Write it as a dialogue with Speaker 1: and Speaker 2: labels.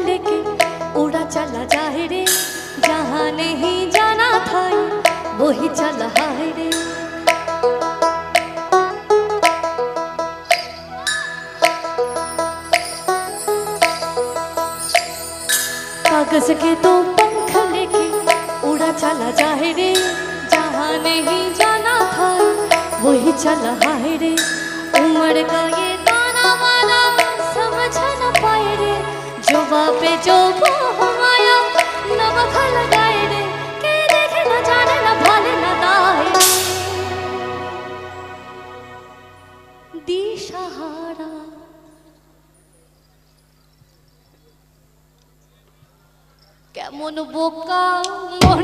Speaker 1: लेके उड़ा चला जाए रे, जहाँ नहीं जाना था वही चला है रे। कागज के तो पंख लेके उड़ा चला जाए रे, जहाँ नहीं जाना था वही चला है रे। उम्र का ये दाना वाला समझ न पाए रे, जो बापे जो माया नमक लगाए रे, के देखे न जाने न भाले न दाए दिशहारा। কেমন বোকা মন